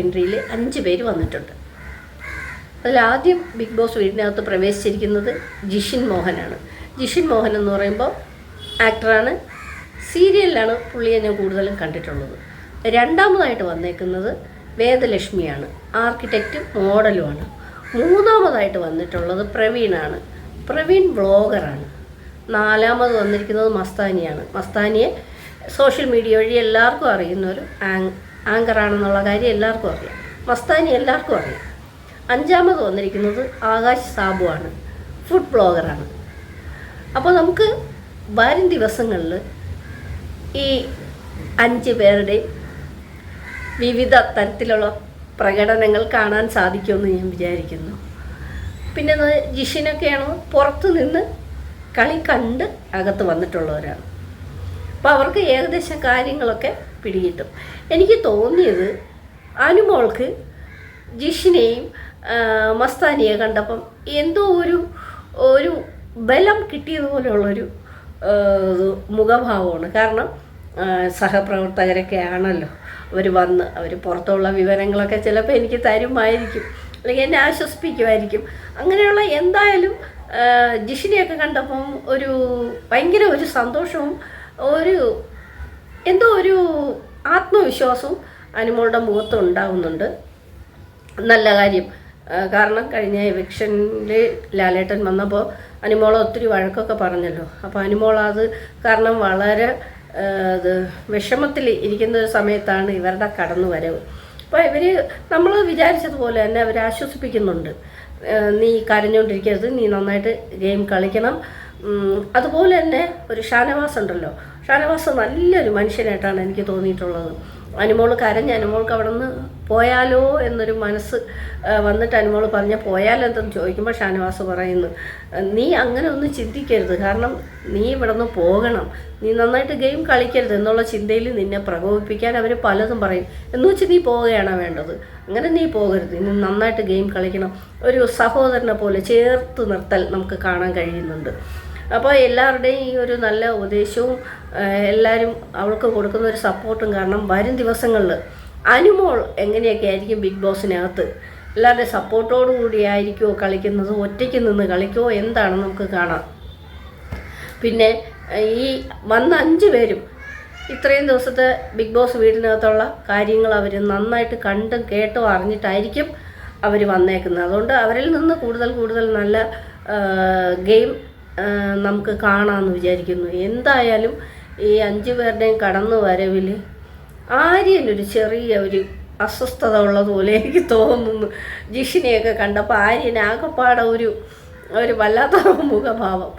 എൻട്രിയിൽ 5 പേര് വന്നിട്ടുണ്ട്. അതിലാദ്യം big boss വീടിനകത്ത് പ്രവേശിച്ചിരിക്കുന്നത് ജിഷിൻ മോഹനാണ്. ജിഷിൻ മോഹൻ എന്ന് പറയുമ്പോൾ ആക്ടറാണ്. സീരിയലിലാണ് പുള്ളിയെ ഞാൻ കൂടുതലും കണ്ടിട്ടുള്ളത്. രണ്ടാമതായിട്ട് വന്നേക്കുന്നത് വേദലക്ഷ്മിയാണ്, ആർക്കിടെക്റ്റും മോഡലുമാണ്. മൂന്നാമതായിട്ട് വന്നിട്ടുള്ളത് പ്രവീണാണ്, പ്രവീൺ വ്ളോഗറാണ്. നാലാമത് വന്നിരിക്കുന്നത് മസ്താനിയാണ്. മസ്താനിയെ സോഷ്യൽ മീഡിയ വഴി എല്ലാവർക്കും അറിയുന്നൊരു ആങ്കറാണെന്നുള്ള കാര്യം എല്ലാവർക്കും അറിയാം. മസ്താനി എല്ലാവർക്കും അറിയാം. അഞ്ചാമത് വന്നിരിക്കുന്നത് ആകാശ് സാബുവാണ്, ഫുഡ് ബ്ലോഗറാണ്. അപ്പോൾ നമുക്ക് വരും ദിവസങ്ങളിൽ ഈ 5 പേരുടെയും വിവിധ തരത്തിലുള്ള പ്രകടനങ്ങൾ കാണാൻ സാധിക്കുമെന്ന് ഞാൻ വിചാരിക്കുന്നു. പിന്നെ ജിഷിനൊക്കെയാണ് പുറത്തു നിന്ന് കളി കണ്ട് അകത്ത് വന്നിട്ടുള്ളവരാണ്. അപ്പോൾ അവർക്ക് ഏകദേശം കാര്യങ്ങളൊക്കെ പിടികിട്ടും. എനിക്ക് തോന്നിയത് അനുമോൾക്ക് ജിഷിനെയും മസ്താനിയെ കണ്ടപ്പം എന്തോ ഒരു ബലം കിട്ടിയതുപോലെയുള്ളൊരു മുഖഭാവമാണ്. കാരണം സഹപ്രവർത്തകരൊക്കെ ആണല്ലോ അവർ പുറത്തുള്ള വിവരങ്ങളൊക്കെ ചിലപ്പോൾ എനിക്ക് തരുമായിരിക്കും, അല്ലെങ്കിൽ എന്നെ ആശ്വസിപ്പിക്കുമായിരിക്കും. അങ്ങനെയുള്ള എന്തായാലും ജിഷിനെയൊക്കെ കണ്ടപ്പം ഭയങ്കര ഒരു സന്തോഷവും എന്തോ ഒരു ആത്മവിശ്വാസവും അനുമോളുടെ മുഖത്ത് ഉണ്ടാകുന്നുണ്ട്. നല്ല കാര്യം. കാരണം കഴിഞ്ഞ എവിക്ഷനിൽ ലാലേട്ടൻ വന്നപ്പോൾ അനുമോളെ ഒത്തിരി വഴക്കൊക്കെ പറഞ്ഞല്ലോ. അപ്പോൾ അനുമോൾ അത് കാരണം വളരെ വിഷമത്തിൽ ഇരിക്കുന്ന ഒരു സമയത്താണ് ഇവരുടെ കടന്നുവരവ്. അപ്പോൾ നമ്മൾ വിചാരിച്ചതുപോലെ തന്നെ അവർ ആശ്വസിപ്പിക്കുന്നുണ്ട്. നീ കരഞ്ഞുകൊണ്ടിരിക്കരുത്, നീ നന്നായിട്ട് ഗെയിം കളിക്കണം. അതുപോലെ തന്നെ ഒരു ഷാനവാസ് ഉണ്ടല്ലോ, ഷാനവാസ് നല്ലൊരു മനുഷ്യനായിട്ടാണ് എനിക്ക് തോന്നിയിട്ടുള്ളത്. അനുമോൾ കരഞ്ഞ് അനുമോൾക്ക് അവിടെ നിന്ന് പോയാലോ എന്നൊരു മനസ്സ് വന്നിട്ട് അനുമോൾ പറഞ്ഞ പോയാലെന്തെന്ന് ചോദിക്കുമ്പോൾ ഷാനവാസ് പറയുന്നു, നീ അങ്ങനെ ഒന്നും ചിന്തിക്കരുത്, കാരണം നീ ഇവിടെ നിന്ന് പോകണം, നീ നന്നായിട്ട് ഗെയിം കളിക്കരുത് എന്നുള്ള ചിന്തയിൽ നിന്നെ പ്രകോപിപ്പിക്കാൻ അവർ പലതും പറയും. എന്ന് വെച്ച് നീ പോവുകയാണോ വേണ്ടത്? അങ്ങനെ നീ പോകരുത്, നീ നന്നായിട്ട് ഗെയിം കളിക്കണം. ഒരു സഹോദരനെ പോലെ ചേർത്ത് നിർത്തൽ നമുക്ക് കാണാൻ കഴിയുന്നുണ്ട്. അപ്പോൾ എല്ലാവരുടെയും ഈ ഒരു നല്ല ഉപദേശവും എല്ലാവരും അവൾക്ക് കൊടുക്കുന്ന ഒരു സപ്പോർട്ടും കാരണം വരും ദിവസങ്ങളിൽ അനുമോൾ എങ്ങനെയൊക്കെ ആയിരിക്കും ബിഗ് ബോസിനകത്ത് എല്ലാവരുടെയും സപ്പോർട്ടോടു കൂടി ആയിരിക്കുമോ കളിക്കുന്നത്, ഒറ്റയ്ക്ക് നിന്ന് കളിക്കുമോ എന്താണെന്ന് നമുക്ക് കാണാം. പിന്നെ ഈ വന്ന 5 പേരും ഇത്രയും ദിവസത്തെ ബിഗ് ബോസ് വീടിനകത്തുള്ള കാര്യങ്ങൾ അവർ നന്നായിട്ട് കണ്ടും കേട്ടോ അറിഞ്ഞിട്ടായിരിക്കും അവർ വന്നേക്കുന്നത്. അതുകൊണ്ട് അവരിൽ നിന്ന് കൂടുതൽ നല്ല ഗെയിം നമുക്ക് കാണാമെന്ന് വിചാരിക്കുന്നു. എന്തായാലും ഈ 5 പേരുടെയും കടന്നു വരവിൽ ആര്യനൊരു ചെറിയ ഒരു അസ്വസ്ഥത ഉള്ളതുപോലെ എനിക്ക് തോന്നുന്നു. ജിഷിനെയൊക്കെ കണ്ടപ്പോൾ ആര്യൻ ആകെപ്പാടെ ഒരു വല്ലാത്ത മുഖഭാവം.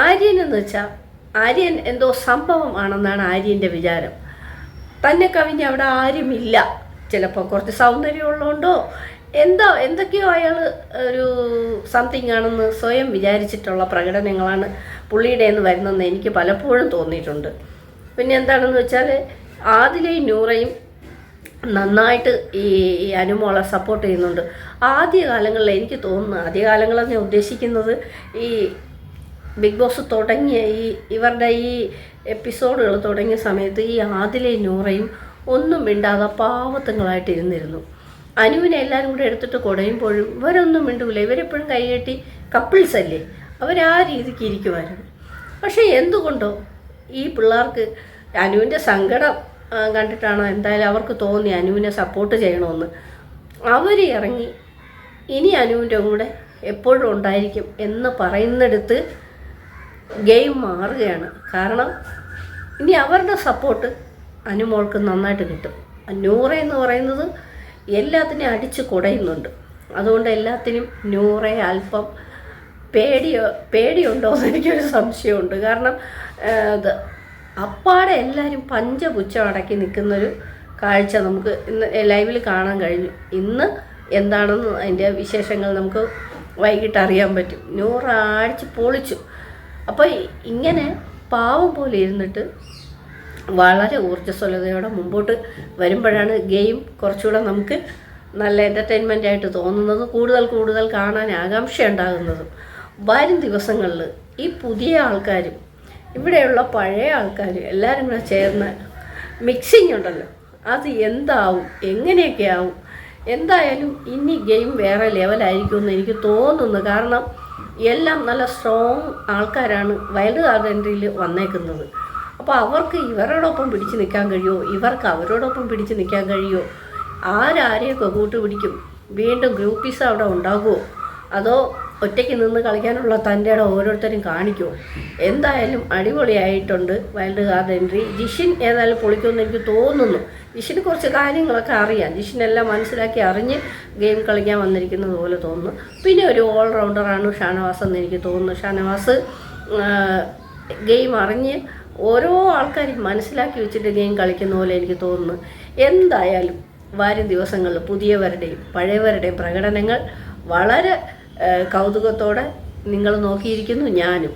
ആര്യനെന്ന് വെച്ചാൽ ആര്യൻ എന്തോ സംഭവം ആണെന്നാണ് ആര്യൻ്റെ വിചാരം. തന്നെ കവിഞ്ഞ് അവിടെ ആരുമില്ല. ചിലപ്പോൾ കുറച്ച് സൗന്ദര്യമുള്ളതുകൊണ്ടോ എന്തൊക്കെയോ അയാൾ ഒരു സംതിങ് ആണെന്ന് സ്വയം വിചാരിച്ചിട്ടുള്ള പ്രകടനങ്ങളാണ് പുള്ളിയുടെ നിന്ന് വരുന്നതെന്ന് എനിക്ക് പലപ്പോഴും തോന്നിയിട്ടുണ്ട്. പിന്നെ എന്താണെന്ന് വെച്ചാൽ ആദിലയും നൂറയും നന്നായിട്ട് ഈ അനുമോളെ സപ്പോർട്ട് ചെയ്യുന്നുണ്ട്. ആദ്യകാലങ്ങളിൽ എനിക്ക് തോന്നുന്നു, ആദ്യകാലങ്ങളെന്ന് ഞാൻ ഉദ്ദേശിക്കുന്നത് ഈ ബിഗ് ബോസ് തുടങ്ങിയ ഇവരുടെ ഈ എപ്പിസോഡുകൾ തുടങ്ങിയ സമയത്ത് ഈ ആദിലയും നൂറയും ഒന്നും മിണ്ടാതെ പാവത്തുങ്ങളായിട്ട് ഇരുന്നിരുന്നു. അനുവിനെ എല്ലാവരും കൂടെ എടുത്തിട്ട് കുടയുമ്പോഴും ഇവരൊന്നും മിണ്ടൂല. ഇവരെപ്പോഴും കൈകെട്ടി കപ്പിൾസ് അല്ലേ, അവരാ രീതിക്ക് ഇരിക്കുമായിരുന്നു. പക്ഷേ എന്തുകൊണ്ടോ ഈ പിള്ളേർക്ക് അനുവിൻ്റെ സങ്കടം കണ്ടിട്ടാണോ എന്തായാലും അവർക്ക് തോന്നി അനുവിനെ സപ്പോർട്ട് ചെയ്യണമെന്ന്. അവർ ഇറങ്ങി ഇനി അനുവിൻ്റെ കൂടെ എപ്പോഴും ഉണ്ടായിരിക്കും എന്ന് പറയുന്നിടത്ത് ഗെയിം മാറുകയാണ്. കാരണം ഇനി അവരുടെ സപ്പോർട്ട് അനുമോൾക്ക് നന്നായിട്ട് കിട്ടും. നൂറ എന്ന് പറയുന്നത് എല്ലാത്തിനെയും അടിച്ച് കുടയുന്നുണ്ട്. അതുകൊണ്ട് എല്ലാത്തിനും നൂറെ അല്പം പേടിയുണ്ടോ എന്ന് എനിക്കൊരു സംശയമുണ്ട്. കാരണം അപ്പാടെ എല്ലാവരും പഞ്ചപുച്ഛം അടക്കി നിൽക്കുന്നൊരു കാഴ്ച നമുക്ക് ഇന്ന് ലൈവിൽ കാണാൻ കഴിഞ്ഞു. ഇന്ന് എന്താണെന്ന് അതിൻ്റെ വിശേഷങ്ങൾ നമുക്ക് വൈകിട്ട് അറിയാൻ പറ്റും. നൂറ അടിച്ച് പൊളിച്ചു. അപ്പോൾ ഇങ്ങനെ പാവം പോലെ ഇരുന്നിട്ട് വളരെ ഊർജ്ജസ്വലതയോടെ മുമ്പോട്ട് വരുമ്പോഴാണ് ഗെയിം കുറച്ചുകൂടെ നമുക്ക് നല്ല എൻ്റർടൈൻമെൻ്റ് ആയിട്ട് തോന്നുന്നത്, കൂടുതൽ കാണാൻ ആകാംക്ഷ ഉണ്ടാകുന്നതും. വരും ദിവസങ്ങളിൽ ഈ പുതിയ ആൾക്കാരും ഇവിടെയുള്ള പഴയ ആൾക്കാരും എല്ലാവരും കൂടെ ചേർന്ന് മിക്സിങ് ഉണ്ടല്ലോ, അത് എന്താവും, എങ്ങനെയൊക്കെ ആവും. എന്തായാലും ഇനി ഗെയിം വേറെ ലെവലായിരിക്കുമെന്ന് എനിക്ക് തോന്നുന്നു. കാരണം എല്ലാം നല്ല സ്ട്രോങ് ആൾക്കാരാണ് വൈൽഡ് കാർഡ് എൻട്രിയിൽ വന്നേക്കുന്നത്. അപ്പോൾ അവർക്ക് ഇവരോടൊപ്പം പിടിച്ച് നിൽക്കാൻ കഴിയുമോ, ഇവർക്ക് അവരോടൊപ്പം പിടിച്ച് നിൽക്കാൻ കഴിയുമോ, ആരെയൊക്കെ കൂട്ടുപിടിക്കും, വീണ്ടും ഗ്രൂപ്പീസ് അവിടെ ഉണ്ടാകുമോ, അതോ ഒറ്റയ്ക്ക് നിന്ന് കളിക്കാനുള്ള തൻ്റെ ഇടം ഓരോരുത്തരും കാണിക്കുമോ. എന്തായാലും അടിപൊളിയായിട്ടുണ്ട് വൈൽഡ് കാർഡ് എൻട്രി. ജിഷിൻ ഏതായാലും പൊളിക്കുമെന്ന് എനിക്ക് തോന്നുന്നു. ജിഷിന് കുറച്ച് കാര്യങ്ങളൊക്കെ അറിയാം, ജിഷിനെല്ലാം മനസ്സിലാക്കി അറിഞ്ഞ് ഗെയിം കളിക്കാൻ വന്നിരിക്കുന്നത് പോലെ തോന്നുന്നു. പിന്നെ ഒരു ഓൾറൗണ്ടറാണ് ഷാനവാസ് എന്ന് എനിക്ക് തോന്നുന്നു. ഷാനവാസ് ഗെയിം അറിഞ്ഞ് ഓരോ ആൾക്കാരും മനസ്സിലാക്കി വെച്ചിട്ട് ഗെയിം കളിക്കുന്ന പോലെ എനിക്ക് തോന്നുന്നു. എന്തായാലും വരും ദിവസങ്ങളിൽ പുതിയവരുടെയും പഴയവരുടെയും പ്രകടനങ്ങൾ വളരെ കൗതുകത്തോടെ നിങ്ങൾ നോക്കിയിരിക്കുന്നു, ഞാനും.